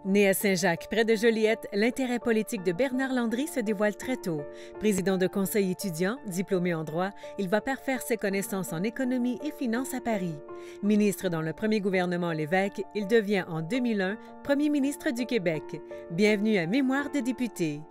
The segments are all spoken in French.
Né à Saint-Jacques, près de Joliette, l'intérêt politique de Bernard Landry se dévoile très tôt. Président de conseil étudiant, diplômé en droit, il va parfaire ses connaissances en économie et finances à Paris. Ministre dans le premier gouvernement Lévesque, il devient en 2001 premier ministre du Québec. Bienvenue à Mémoire de député.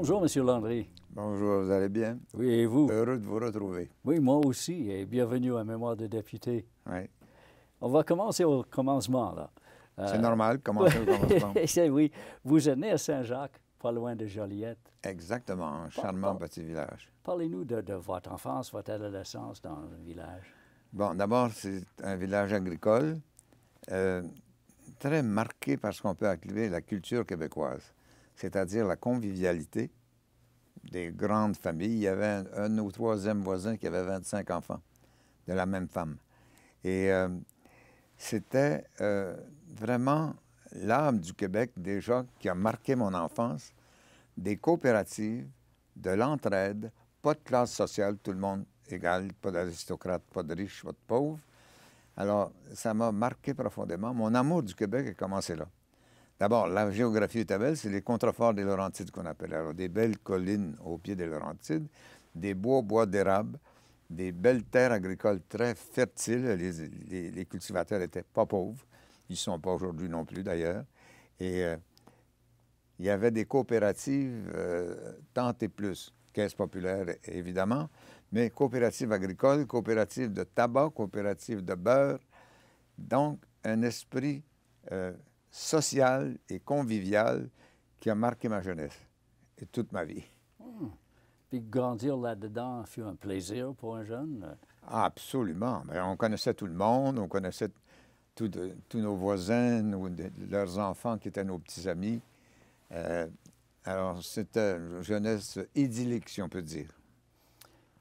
Bonjour, M. Landry. Bonjour, vous allez bien? Oui, et vous? Heureux de vous retrouver. Oui, moi aussi, et bienvenue à Mémoire de député. Oui. On va commencer au commencement, là. C'est normal, commencer au commencement. Oui, vous êtes né à Saint-Jacques, pas loin de Joliette. Exactement, un charmant petit village. Parlez-nous de votre enfance, votre adolescence dans le village. Bon, d'abord, c'est un village agricole, très marqué par ce qu'on peut appeler la culture québécoise, c'est-à-dire la convivialité des grandes familles. Il y avait un ou troisième voisin qui avait 25 enfants de la même femme. Et c'était vraiment l'âme du Québec, déjà, qui a marqué mon enfance. Des coopératives, de l'entraide, pas de classe sociale, tout le monde égal, pas d'aristocrate, pas de riche, pas de pauvre. Alors, ça m'a marqué profondément. Mon amour du Québec a commencé là. D'abord, la géographie était belle, c'est les contreforts des Laurentides qu'on appelle. Alors, des belles collines au pied des Laurentides, des bois d'érable, des belles terres agricoles très fertiles. Les cultivateurs n'étaient pas pauvres. Ils ne sont pas aujourd'hui non plus, d'ailleurs. Et il y avait des coopératives, tant et plus. Caisse populaire, évidemment, mais coopératives agricoles, coopératives de tabac, coopératives de beurre. Donc, un esprit social et convivial qui a marqué ma jeunesse et toute ma vie. Puis grandir là-dedans fut un plaisir pour un jeune? Ah, absolument. Bien, on connaissait tout le monde, on connaissait tous nos voisins, leurs enfants qui étaient nos petits amis. Alors, c'était une jeunesse idyllique, si on peut dire.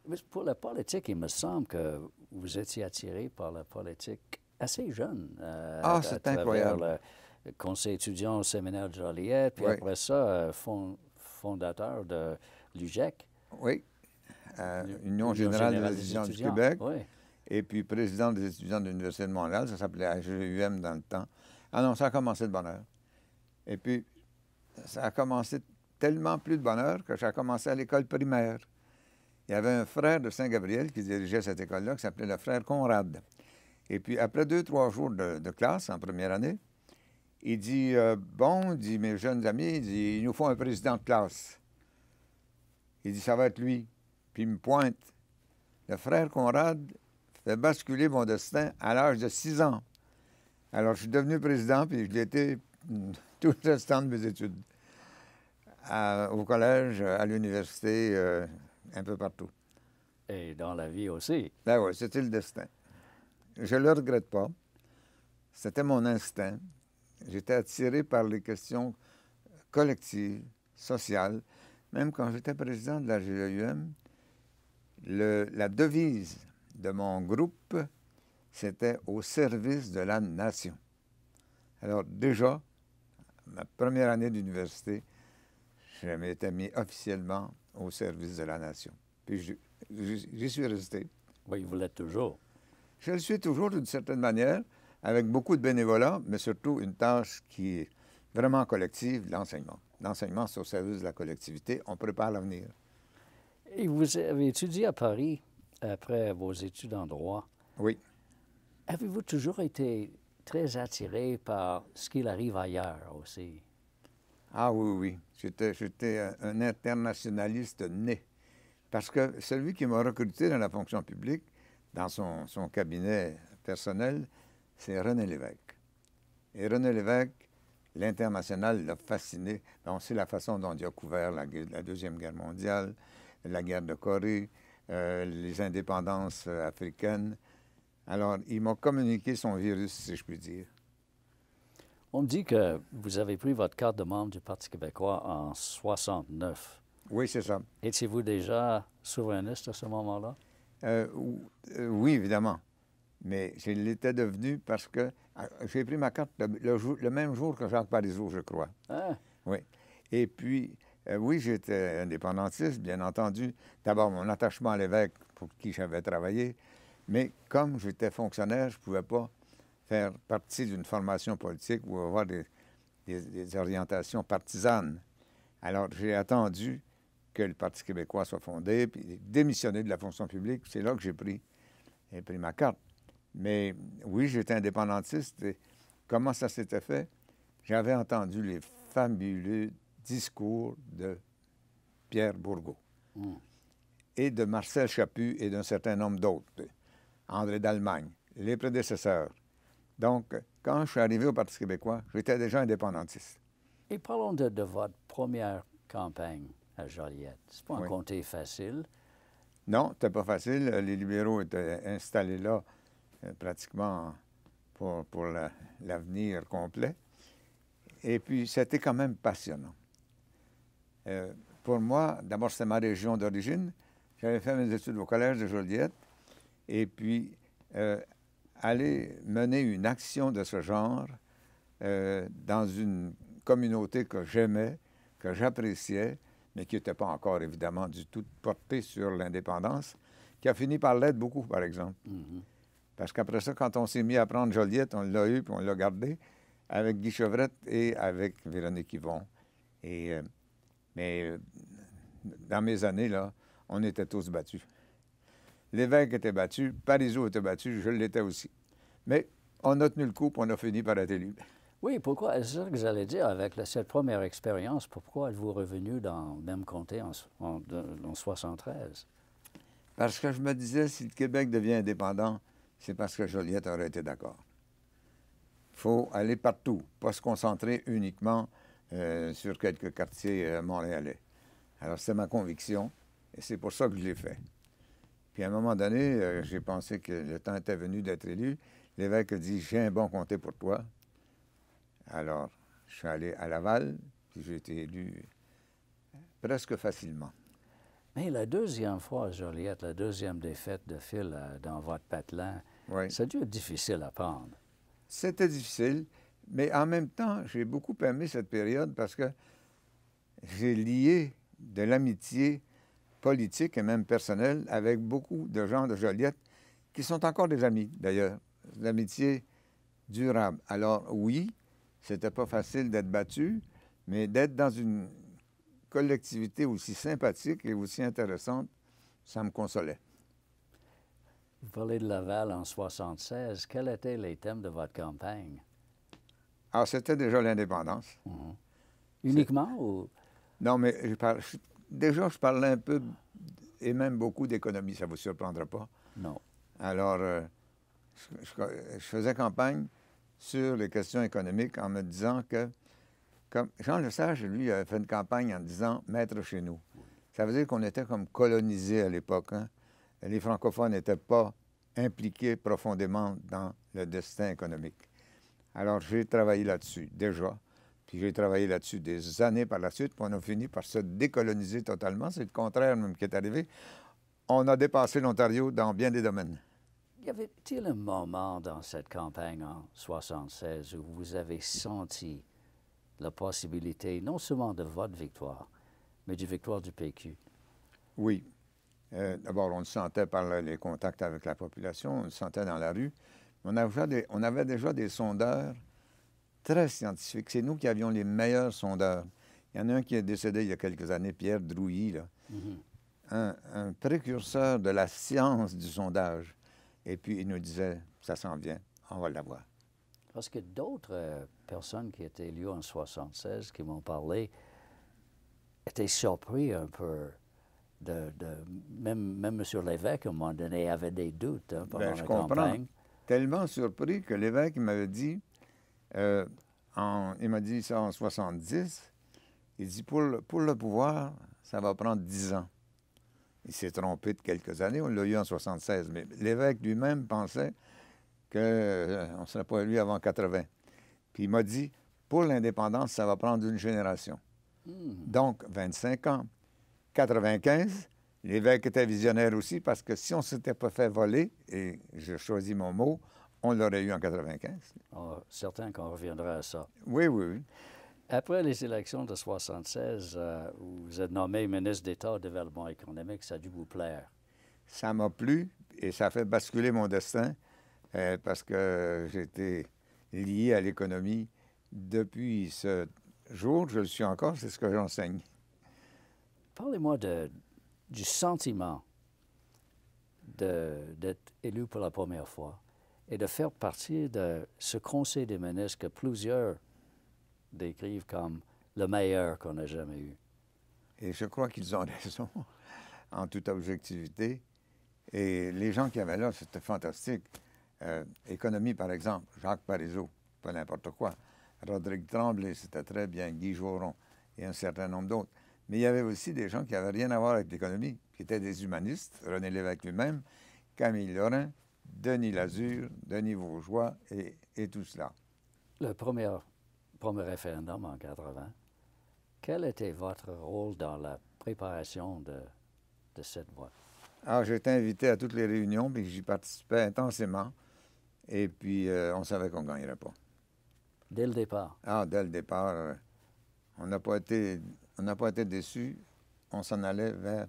Mais pour la politique, il me semble que vous étiez attiré par la politique assez jeune. C'est incroyable. Le conseil étudiant au séminaire de Joliette, puis après ça, fondateur de l'UGEC. Oui, Union générale des étudiants du Québec. Oui. Et puis président des étudiants de l'Université de Montréal, ça s'appelait AGUM dans le temps. Ah non, ça a commencé de bonne heure. Et puis, ça a commencé tellement plus de bonne heure que j'ai commencé à l'école primaire. Il y avait un frère de Saint-Gabriel qui dirigeait cette école-là, qui s'appelait le frère Conrad. Et puis, après 2-3 jours de classe en première année, il dit, dit, mes jeunes amis, il dit, il nous faut un président de classe. Il dit, ça va être lui. Puis il me pointe. Le frère Conrad fait basculer mon destin à l'âge de 6 ans. Alors, je suis devenu président, puis je l'ai été tout le restant de mes études. Au collège, à l'université, un peu partout. Et dans la vie aussi. Ben oui, c'était le destin. Je ne le regrette pas. C'était mon instinct. J'étais attiré par les questions collectives, sociales. Même quand j'étais président de la GEUM, la devise de mon groupe, c'était « au service de la nation ». Alors déjà, ma première année d'université, je m'étais mis officiellement au service de la nation. Puis j'y suis resté. Oui, vous l'êtes toujours. Je le suis toujours d'une certaine manière, avec beaucoup de bénévolat, mais surtout une tâche qui est vraiment collective, l'enseignement. L'enseignement, c'est au service de la collectivité. On prépare l'avenir. Et vous avez étudié à Paris après vos études en droit. Oui. Avez-vous toujours été très attiré par ce qu'il arrive ailleurs aussi? Ah oui. J'étais un internationaliste né. Parce que celui qui m'a recruté dans la fonction publique, dans son cabinet personnel, c'est René Lévesque. Et René Lévesque, l'international l'a fasciné. On sait la façon dont il a couvert la Deuxième Guerre mondiale, la guerre de Corée, les indépendances africaines. Alors, il m'a communiqué son virus, si je puis dire. On me dit que vous avez pris votre carte de membre du Parti québécois en 69. Oui, c'est ça. Étiez-vous déjà souverainiste à ce moment-là? Oui, évidemment. Mais je l'étais devenu parce que j'ai pris ma carte le même jour que Jacques Parizeau, je crois. Ah, Oui. Et puis, oui, j'étais indépendantiste, bien entendu. D'abord, mon attachement à l'évêque pour qui j'avais travaillé. Mais comme j'étais fonctionnaire, je ne pouvais pas faire partie d'une formation politique ou avoir des orientations partisanes. Alors, j'ai attendu que le Parti québécois soit fondé, puis démissionné de la fonction publique. C'est là que j'ai pris ma carte. Mais oui, j'étais indépendantiste. Et comment ça s'était fait? J'avais entendu les fabuleux discours de Pierre Bourgault et de Marcel Chaput et d'un certain nombre d'autres, André d'Allemagne, les prédécesseurs. Donc, quand je suis arrivé au Parti québécois, j'étais déjà indépendantiste. et parlons de votre première campagne à Joliette. C'est pas un Oui. comté facile. Non, c'était pas facile. Les libéraux étaient installés là pratiquement pour l'avenir complet. Et puis, c'était quand même passionnant. Pour moi, d'abord, c'était ma région d'origine. J'avais fait mes études au Collège de Joliette. Et puis, aller mener une action de ce genre dans une communauté que j'aimais, que j'appréciais, mais qui n'était pas encore, évidemment, du tout portée sur l'indépendance, qui a fini par l'être beaucoup, par exemple. Parce qu'après ça, quand on s'est mis à prendre Joliette, on l'a eu puis on l'a gardé avec Guy Chevrette et avec Véronique Yvon. Mais dans mes années, là, on était tous battus. L'évêque était battu, Parizeau était battu, je l'étais aussi. Mais on a tenu le coup, puis on a fini par être élu. Oui, pourquoi? C'est ça que j'allais dire. Avec cette première expérience, pourquoi êtes-vous revenu dans le même comté en 1973? Parce que je me disais, si le Québec devient indépendant, c'est parce que Joliette aurait été d'accord. Il faut aller partout, pas se concentrer uniquement sur quelques quartiers montréalais. Alors, c'était ma conviction, et c'est pour ça que je l'ai fait. Puis, à un moment donné, j'ai pensé que le temps était venu d'être élu. L'évêque a dit, j'ai un bon comté pour toi. Alors, je suis allé à Laval, puis j'ai été élu presque facilement. Mais la deuxième fois à Joliette, la deuxième défaite de fil dans votre patelin, Oui. ça a dû être difficile à prendre. C'était difficile, mais en même temps, j'ai beaucoup aimé cette période parce que j'ai lié de l'amitié politique et même personnelle avec beaucoup de gens de Joliette qui sont encore des amis, d'ailleurs. L'amitié durable. Alors, oui, c'était pas facile d'être battu, mais d'être dans une collectivité aussi sympathique et aussi intéressante, ça me consolait. Vous parlez de Laval en 1976. Quels étaient les thèmes de votre campagne? Alors, c'était déjà l'indépendance. Uniquement ou... Non, mais déjà, je parlais un peu et même beaucoup d'économie, ça ne vous surprendra pas. Non. Alors, je faisais campagne sur les questions économiques en me disant que, comme Jean Lesage, lui, avait fait une campagne en disant « Maître chez nous ». Ça veut dire qu'on était comme colonisés à l'époque. Hein? Les francophones n'étaient pas impliqués profondément dans le destin économique. Alors, j'ai travaillé là-dessus, déjà. Puis j'ai travaillé là-dessus des années par la suite, puis on a fini par se décoloniser totalement. C'est le contraire même qui est arrivé. On a dépassé l'Ontario dans bien des domaines. Y avait-il un moment dans cette campagne en 1976 où vous avez senti la possibilité non seulement de votre victoire, mais de victoire du PQ? Oui. D'abord, on le sentait par les contacts avec la population, on le sentait dans la rue. On avait déjà des sondeurs très scientifiques. C'est nous qui avions les meilleurs sondeurs. Il y en a un qui est décédé il y a quelques années, Pierre Drouilly, là. Un précurseur de la science du sondage. Et puis, il nous disait, ça s'en vient, on va l'avoir. Parce que d'autres personnes qui étaient élues en 1976, qui m'ont parlé, étaient surpris un peu. Même M. l'évêque, à un moment donné, avait des doutes pendant la campagne. Tellement surpris que l'évêque m'avait dit, il m'a dit ça en 70, il dit, pour le pouvoir, ça va prendre 10 ans. Il s'est trompé de quelques années, on l'a eu en 76, mais l'évêque lui-même pensait qu'on ne serait pas élu avant 80. Puis il m'a dit, pour l'indépendance, ça va prendre une génération. Donc, 25 ans. 95, L'évêque était visionnaire aussi parce que si on ne s'était pas fait voler, et je choisis mon mot, on l'aurait eu en 95. Certain qu'on reviendra à ça. Oui, oui, oui. Après les élections de 1976, où vous êtes nommé ministre d'État au développement économique, ça a dû vous plaire. Ça m'a plu et ça a fait basculer mon destin parce que j'étais lié à l'économie depuis ce jour. Je le suis encore, c'est ce que j'enseigne. Parlez-moi du sentiment d'être élu pour la première fois et de faire partie de ce conseil des ministres que plusieurs décrivent comme le meilleur qu'on a jamais eu. Et je crois qu'ils ont raison, en toute objectivité. Et les gens qui avaient là, c'était fantastique. Économie, par exemple, Jacques Parizeau, pas n'importe quoi. Rodrigue Tremblay, c'était très bien. Guy Joron et un certain nombre d'autres. Mais il y avait aussi des gens qui n'avaient rien à voir avec l'économie, qui étaient des humanistes, René Lévesque lui-même, Camille Lorrain, Denis Lazure, Denis Vaugeois et tout cela. Le premier référendum en 80, quel était votre rôle dans la préparation de cette vote? Alors, j'étais invité à toutes les réunions, puis j'y participais intensément. Et puis, on savait qu'on ne gagnerait pas. Dès le départ? Ah, dès le départ, on n'a pas été déçus. On s'en allait vers...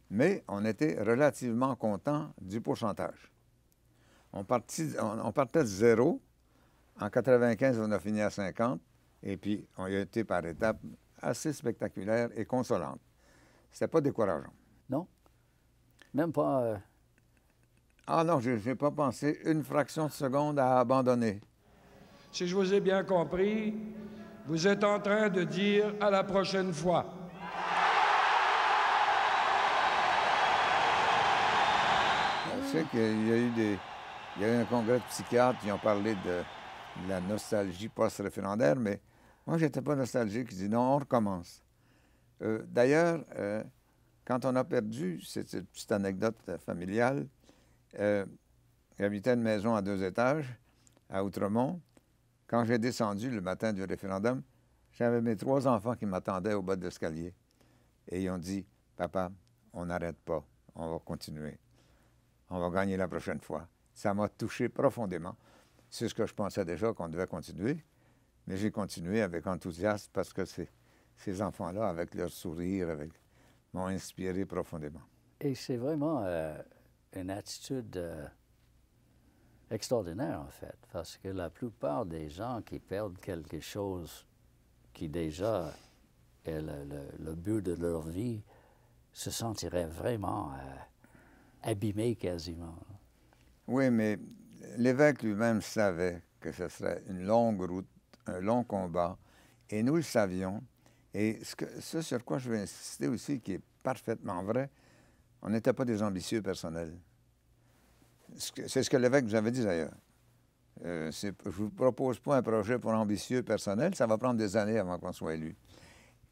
Mais on était relativement contents du pourcentage. On partait de 0. En 95, on a fini à 50. Et puis, on y a été par étapes assez spectaculaires et consolantes. C'était pas décourageant. Non? Même pas... Ah non, je n'ai pas pensé une fraction de seconde à abandonner. Si je vous ai bien compris, vous êtes en train de dire à la prochaine fois. Je sais qu'il y a eu un congrès de psychiatres qui ont parlé de la nostalgie post-référendaire, mais moi, je n'étais pas nostalgique. Je dis non, on recommence. D'ailleurs, quand on a perdu, c'est une petite anecdote familiale, j'habitais une maison à 2 étages à Outremont. Quand j'ai descendu le matin du référendum, j'avais mes 3 enfants qui m'attendaient au bas de l'escalier. Et ils ont dit, « Papa, on n'arrête pas, on va continuer. On va gagner la prochaine fois. » Ça m'a touché profondément. C'est ce que je pensais déjà qu'on devait continuer, mais j'ai continué avec enthousiasme parce que ces enfants-là, avec leur sourire, m'ont inspiré profondément. Et c'est vraiment une attitude extraordinaire, en fait, parce que la plupart des gens qui perdent quelque chose qui déjà est le but de leur vie se sentiraient vraiment abîmés quasiment. Oui, mais l'évêque lui-même savait que ce serait une longue route, un long combat, et nous le savions. Et ce sur quoi je veux insister aussi, qui est parfaitement vrai, on n'était pas des ambitieux personnels. C'est ce que l'évêque nous avait dit d'ailleurs. Je ne vous propose pas un projet pour ambitieux personnel, ça va prendre des années avant qu'on soit élu,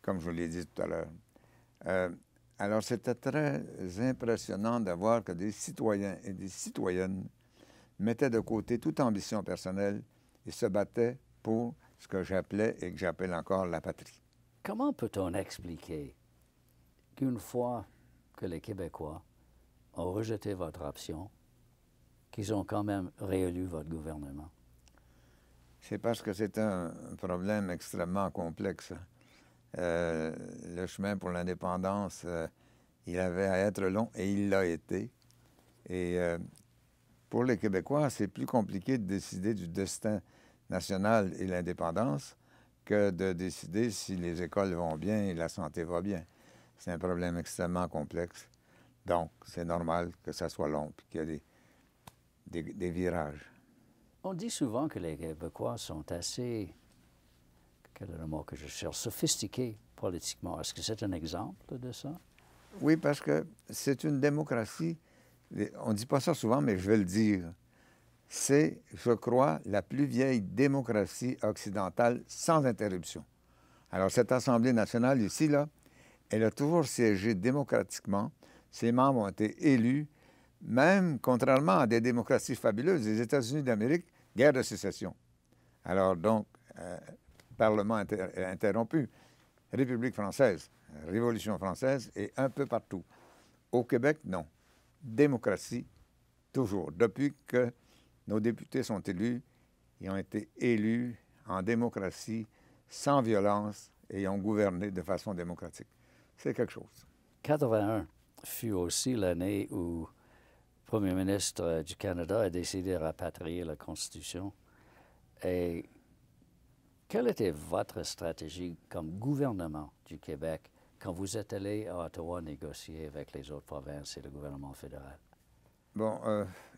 comme je vous l'ai dit tout à l'heure. Alors, c'était très impressionnant de voir que des citoyens et des citoyennes mettaient de côté toute ambition personnelle et se battaient pour ce que j'appelais et que j'appelle encore la patrie. Comment peut-on expliquer qu'une fois que les Québécois ont rejeté votre option, qu'ils ont quand même réélu votre gouvernement? C'est parce que c'est un problème extrêmement complexe. Le chemin pour l'indépendance, il avait à être long et il l'a été. Et pour les Québécois, c'est plus compliqué de décider du destin national et l'indépendance que de décider si les écoles vont bien et la santé va bien. C'est un problème extrêmement complexe. Donc, c'est normal que ça soit long et qu'il y ait des virages. On dit souvent que les Québécois sont assez, quel est le mot que je cherche, sophistiqués politiquement. Est-ce que c'est un exemple de ça? Oui, parce que c'est une démocratie. On ne dit pas ça souvent, mais je vais le dire. C'est, je crois, la plus vieille démocratie occidentale sans interruption. Alors, cette Assemblée nationale ici, là, elle a toujours siégé démocratiquement. Ses membres ont été élus, même contrairement à des démocraties fabuleuses. Les États-Unis d'Amérique, guerre de sécession. Alors, donc, Parlement interrompu, République française, Révolution française et un peu partout. Au Québec, non. Démocratie, toujours. Depuis que nos députés sont élus, ils ont été élus en démocratie, sans violence, et ils ont gouverné de façon démocratique. C'est quelque chose. 81 fut aussi l'année où le premier ministre du Canada a décidé de rapatrier la Constitution. Et quelle était votre stratégie comme gouvernement du Québec quand vous êtes allé à Ottawa négocier avec les autres provinces et le gouvernement fédéral? Bon,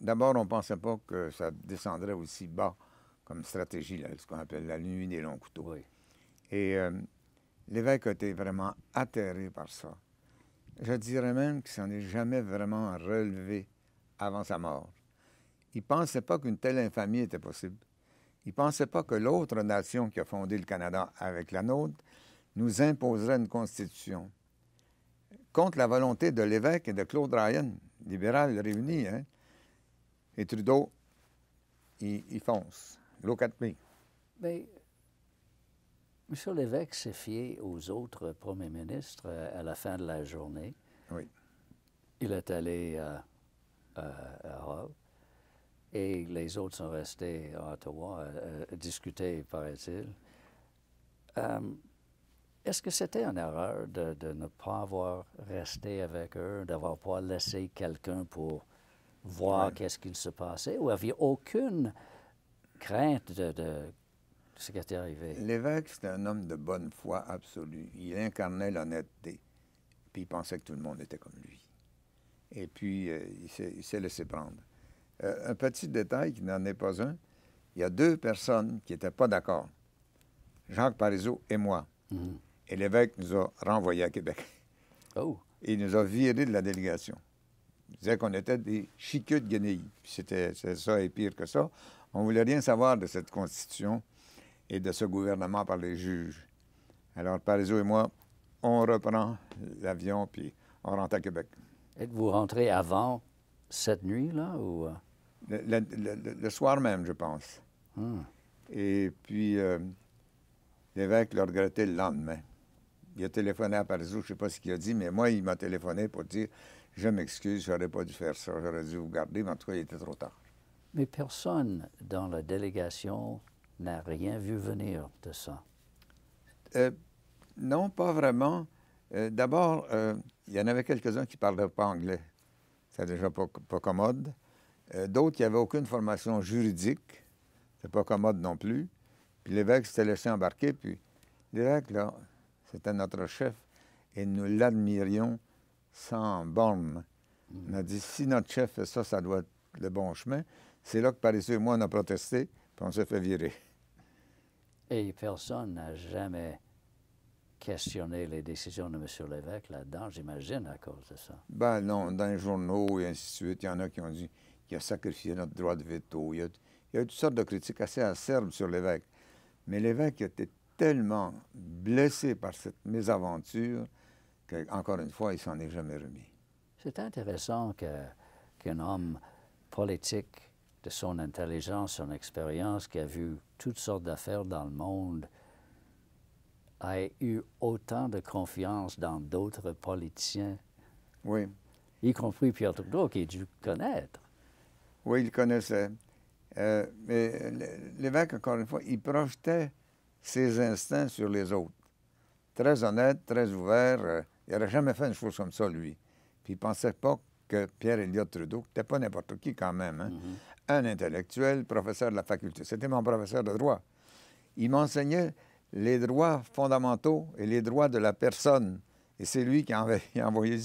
d'abord, on ne pensait pas que ça descendrait aussi bas comme stratégie, là, ce qu'on appelle la nuit des longs couteaux. Oui. Et l'évêque a été vraiment atterré par ça. Je dirais même qu'il s'en est jamais vraiment relevé avant sa mort. Il ne pensait pas qu'une telle infamie était possible. Il ne pensait pas que l'autre nation qui a fondé le Canada avec la nôtre nous imposerait une constitution. Contre la volonté de l'évêque et de Claude Ryan, libéral réuni, hein? Et Trudeau, il fonce. Look at me. Mais M. l'évêque s'est fié aux autres premiers ministres à la fin de la journée. Oui. Il est allé à Hull et les autres sont restés à Ottawa à discuter, paraît-il. Est-ce que c'était une erreur de ne pas avoir resté avec eux, d'avoir pas laissé quelqu'un pour voir qu'est-ce qu'il se passait, ou aviez aucune crainte de ce qui était arrivé? L'évêque, c'était un homme de bonne foi absolue. Il incarnait l'honnêteté. Puis il pensait que tout le monde était comme lui. Et puis, il s'est laissé prendre. Un petit détail qui n'en est pas un, il y a deux personnes qui n'étaient pas d'accord. Jacques Parizeau et moi. Mm-hmm. Et l'évêque nous a renvoyés à Québec. Oh! Et il nous a virés de la délégation. Il disait qu'on était des chiqueux de guenilles. Puis c'est ça et pire que ça. On ne voulait rien savoir de cette Constitution et de ce gouvernement par les juges. Alors, Parizeau et moi, on reprend l'avion, puis on rentre à Québec. Êtes-vous rentré avant cette nuit-là, ou... Le soir même, je pense. Hmm. Et puis, l'évêque l'a regretté le lendemain. Il a téléphoné à Parizeau, je ne sais pas ce qu'il a dit, mais moi, il m'a téléphoné pour dire « Je m'excuse, je n'aurais pas dû faire ça, j'aurais dû vous garder, mais en tout cas, il était trop tard. » Mais personne dans la délégation n'a rien vu venir de ça. Non, pas vraiment. D'abord, il y en avait quelques-uns qui ne parlaient pas anglais. C'était déjà pas commode. D'autres qui n'avaient aucune formation juridique. C'était pas commode non plus. Puis l'évêque s'était laissé embarquer. Puis l'évêque, là, c'était notre chef. Et nous l'admirions sans borne. On a dit, si notre chef fait ça, ça doit être le bon chemin. C'est là que Parizeau et moi, on a protesté, puis on s'est fait virer. Et personne n'a jamais questionné les décisions de M. l'évêque là-dedans, j'imagine, à cause de ça. Ben non, dans les journaux et ainsi de suite, il y en a qui ont dit qu'il a sacrifié notre droit de veto. Il y a eu toutes sortes de critiques assez acerbes sur l'évêque. Mais l'évêque était tellement blessé par cette mésaventure qu'encore une fois, il s'en est jamais remis. C'est intéressant qu'un homme politique de son intelligence, son expérience, qui a vu toutes sortes d'affaires dans le monde, a eu autant de confiance dans d'autres politiciens, Oui. y compris Pierre Trudeau, qu'il a dû connaître. Oui, il le connaissait. Mais l'évêque, encore une fois, il projetait ses instincts sur les autres. Très honnête, très ouvert. Il n'aurait jamais fait une chose comme ça, lui. Puis il ne pensait pas que Pierre Elliott Trudeau, qui n'était pas n'importe qui quand même, hein, un intellectuel, professeur de la faculté. C'était mon professeur de droit. Il m'enseignait les droits fondamentaux et les droits de la personne. Et c'est lui qui a envoyé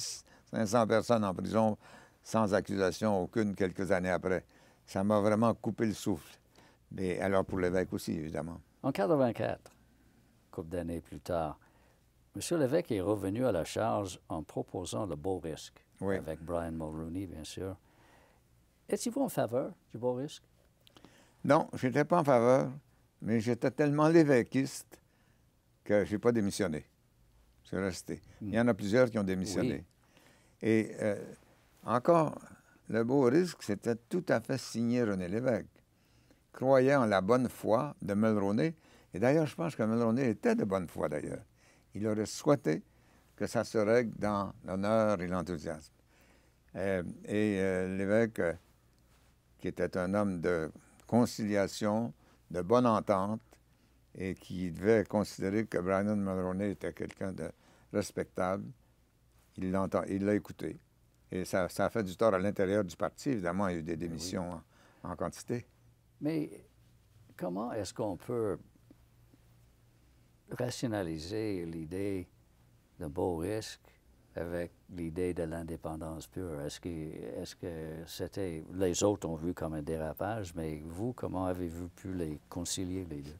500 personnes en prison sans accusation aucune quelques années après. Ça m'a vraiment coupé le souffle. Et alors pour l'évêque aussi, évidemment. En 1984, couple d'années plus tard, M. l'évêque est revenu à la charge en proposant le beau risque, oui, avec Brian Mulroney, bien sûr. Étiez-vous en faveur du beau risque? Non, je n'étais pas en faveur, mais j'étais tellement l'évêquiste que je n'ai pas démissionné. Je suis resté. Il y en a plusieurs qui ont démissionné. Oui. Et encore, le beau risque, c'était tout à fait signé René Lévesque. Croyant en la bonne foi de Mulroney. Et d'ailleurs, je pense que Mulroney était de bonne foi, d'ailleurs. Il aurait souhaité que ça se règle dans l'honneur et l'enthousiasme. L'évêque, qui était un homme de conciliation, de bonne entente, et qui devait considérer que Brian Mulroney était quelqu'un de respectable, il l'a écouté. Et ça a fait du tort à l'intérieur du parti. Évidemment, il y a eu des démissions en quantité. Mais comment est-ce qu'on peut rationaliser l'idée d'un beau risque avec l'idée de l'indépendance pure? Est-ce que c'était... Les autres ont vu comme un dérapage, mais vous, comment avez-vous pu les concilier, les deux?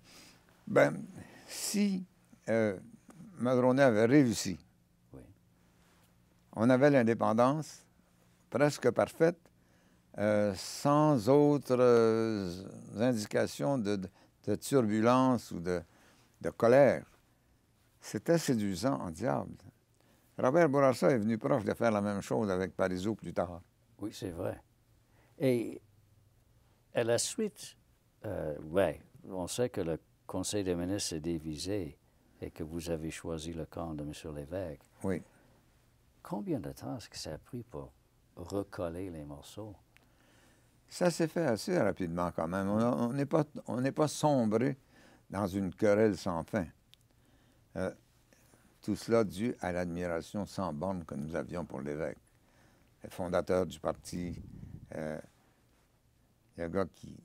Bien, si Mulroney avait réussi, Oui. on avait l'indépendance presque parfaite, sans autres indications de turbulence ou de colère. C'était séduisant en diable. Robert Bourassa est venu proche de faire la même chose avec Parizeau plus tard. Oui, c'est vrai. Et à la suite, oui, on sait que le Conseil des ministres est divisé et que vous avez choisi le camp de M. Lévesque. Oui. Combien de temps est-ce que ça a pris pour recoller les morceaux? Ça s'est fait assez rapidement quand même. On n'est pas sombré dans une querelle sans fin. Tout cela dû à l'admiration sans borne que nous avions pour l'évêque, le fondateur du parti, le gars qui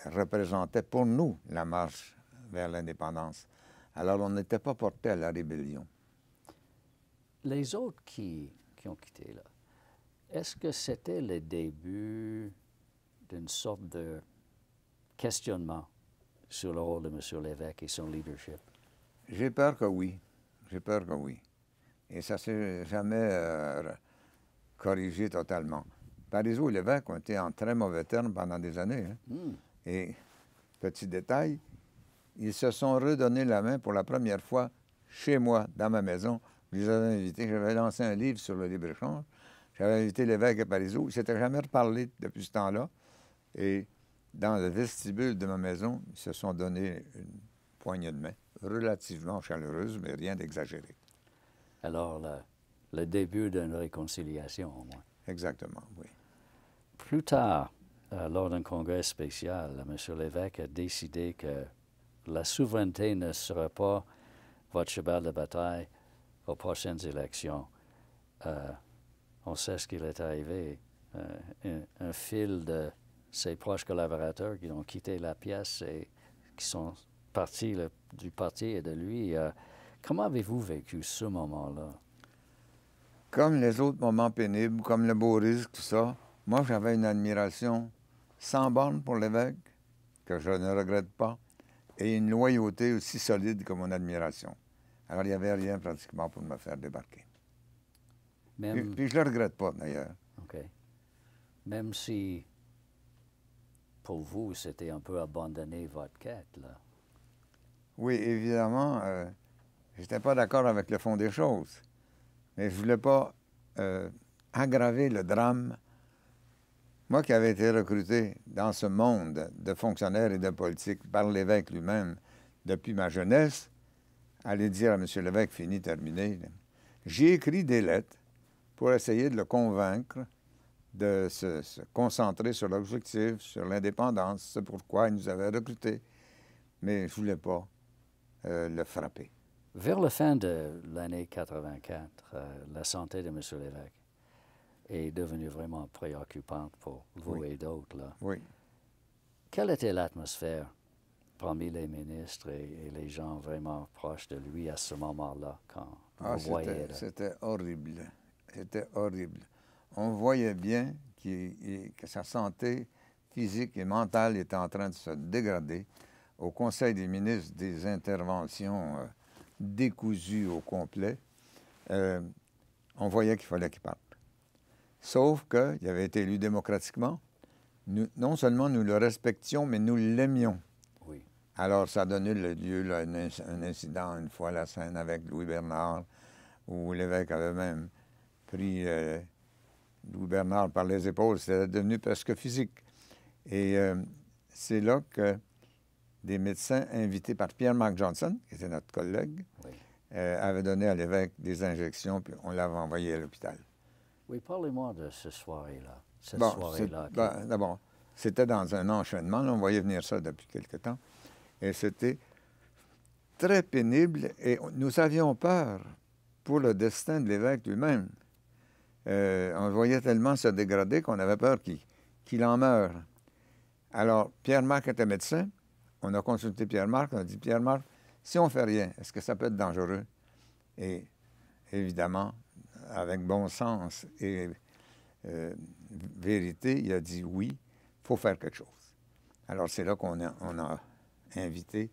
représentait pour nous la marche vers l'indépendance. Alors, on n'était pas porté à la rébellion. Les autres qui ont quitté, là, est-ce que c'était le début d'une sorte de questionnement sur le rôle de M. Lévesque et son leadership? J'ai peur que oui. J'ai peur que oui. Et ça ne s'est jamais corrigé totalement. Parizeau et Lévesque ont été en très mauvais termes pendant des années. Hein? Et, petit détail, ils se sont redonné la main pour la première fois chez moi, dans ma maison. Je les avais invités. J'avais lancé un livre sur le libre-échange. J'avais invité Lévesque et Parizeau. Ils ne s'étaient jamais reparlé depuis ce temps-là. Et dans le vestibule de ma maison, ils se sont donné une poignée de main, relativement chaleureuse, mais rien d'exagéré. Alors, le début d'une réconciliation, au moins. Exactement, oui. Plus tard, lors d'un congrès spécial, M. Lévesque a décidé que la souveraineté ne sera pas votre cheval de bataille aux prochaines élections. On sait ce qu'il est arrivé. Un fil de ses proches collaborateurs qui ont quitté la pièce et qui sont partis du parti et de lui. Comment avez-vous vécu ce moment-là? Comme les autres moments pénibles, comme le beau risque, tout ça, moi, j'avais une admiration sans borne pour l'évêque, que je ne regrette pas, et une loyauté aussi solide que mon admiration. Alors, il n'y avait rien pratiquement pour me faire débarquer. Puis je ne le regrette pas, d'ailleurs. OK. Même si, pour vous, c'était un peu abandonner votre quête, là. Oui, évidemment, je n'étais pas d'accord avec le fond des choses. Mais je ne voulais pas aggraver le drame. Moi qui avais été recruté dans ce monde de fonctionnaires et de politiques par l'évêque lui-même depuis ma jeunesse, aller dire à M. Lévesque, fini, terminé. J'ai écrit des lettres pour essayer de le convaincre de se concentrer sur l'objectif, sur l'indépendance, c'est pourquoi il nous avait recrutés. Mais je ne voulais pas le frapper. Vers la fin de l'année 84, la santé de M. Lévesque est devenue vraiment préoccupante pour vous et d'autres, là. Oui. Quelle était l'atmosphère parmi les ministres et les gens vraiment proches de lui à ce moment-là, quand vous voyez... C'était horrible. C'était horrible. On voyait bien que sa santé physique et mentale était en train de se dégrader. Au Conseil des ministres, des interventions décousues au complet. On voyait qu'il fallait qu'il parte. Sauf qu'il avait été élu démocratiquement. Non seulement nous le respections, mais nous l'aimions. Oui. Alors, ça a donné lieu à un incident, une fois à la scène avec Louis Bernard, où l'évêque avait même pris Louis Bernard par les épaules. C'était devenu presque physique. Et c'est là que des médecins invités par Pierre-Marc Johnson, qui était notre collègue, Oui. avaient donné à l'évêque des injections, puis on l'avait envoyé à l'hôpital. Oui, parlez-moi de ce soirée-là. Cette Bon, soirée-là. d'abord, c'était dans un enchaînement. Là, on voyait venir ça depuis quelque temps. Et c'était très pénible. Et nous avions peur pour le destin de l'évêque lui-même. On le voyait tellement se dégrader qu'on avait peur qu'il en meure. Alors, Pierre-Marc était médecin. On a consulté Pierre-Marc. On a dit, Pierre-Marc, si on ne fait rien, est-ce que ça peut être dangereux? Et évidemment, avec bon sens et vérité, il a dit oui, il faut faire quelque chose. Alors, c'est là qu'on a invité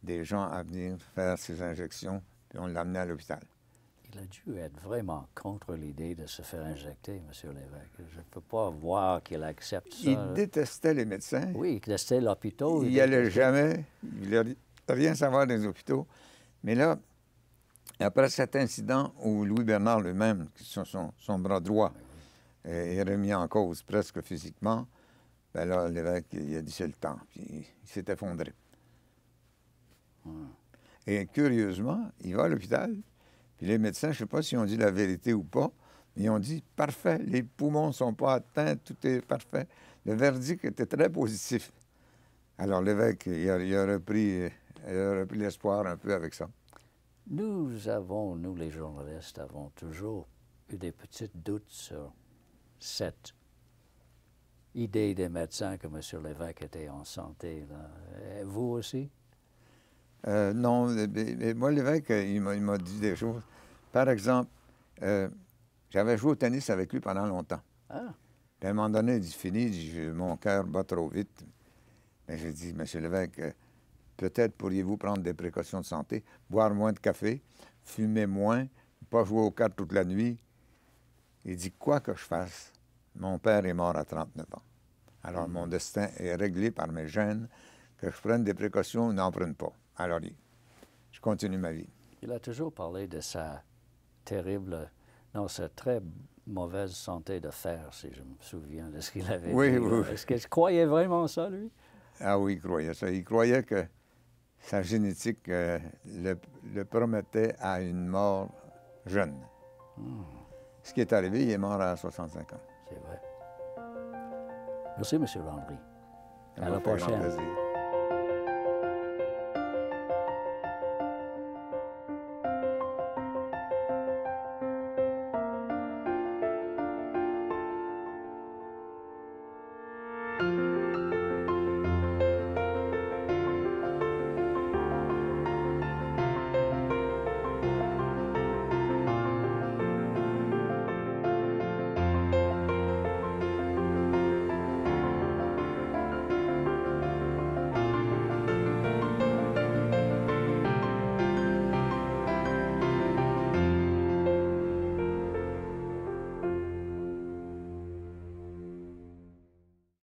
des gens à venir faire ces injections, puis on l'a amené à l'hôpital. Il a dû être vraiment contre l'idée de se faire injecter, M. l'évêque. Je ne peux pas voir qu'il accepte ça. Il détestait les médecins. Oui, il détestait l'hôpital. Il n'y allait jamais. Il ne voulait rien savoir des hôpitaux. Mais là, après cet incident où Louis-Bernard lui-même, son bras droit, est remis en cause presque physiquement, bien là, l'évêque, il a dit c'est le temps. Puis il s'est effondré. Et curieusement, il va à l'hôpital, puis les médecins, je ne sais pas s'ils ont dit la vérité ou pas, mais ils ont dit parfait, les poumons ne sont pas atteints, tout est parfait. Le verdict était très positif. Alors l'évêque, il a repris l'espoir un peu avec ça. Nous, les journalistes, avons toujours eu des petits doutes sur cette idée des médecins que M. l'évêque était en santé. Là. Vous aussi? Non, mais moi, l'évêque, il m'a dit des choses. Par exemple, j'avais joué au tennis avec lui pendant longtemps. Ah. Puis à un moment donné, il dit, fini, il dit, mon cœur bat trop vite. Mais j'ai dit, M. l'évêque, peut-être pourriez-vous prendre des précautions de santé, boire moins de café, fumer moins, pas jouer aux cartes toute la nuit. Il dit, quoi que je fasse, mon père est mort à 39 ans. Alors, mon destin est réglé par mes gènes, que je prenne des précautions ou n'en prenne pas. Alors, je continue ma vie. Il a toujours parlé de sa très mauvaise santé de fer, si je me souviens de ce qu'il avait dit. Oui. Est-ce qu'il croyait vraiment ça, lui? Ah oui, il croyait ça. Il croyait que sa génétique le promettait à une mort jeune. Ce qui est arrivé, il est mort à 65 ans. C'est vrai. Merci, M. Landry. À la Ça m'a fait grand prochaine. plaisir.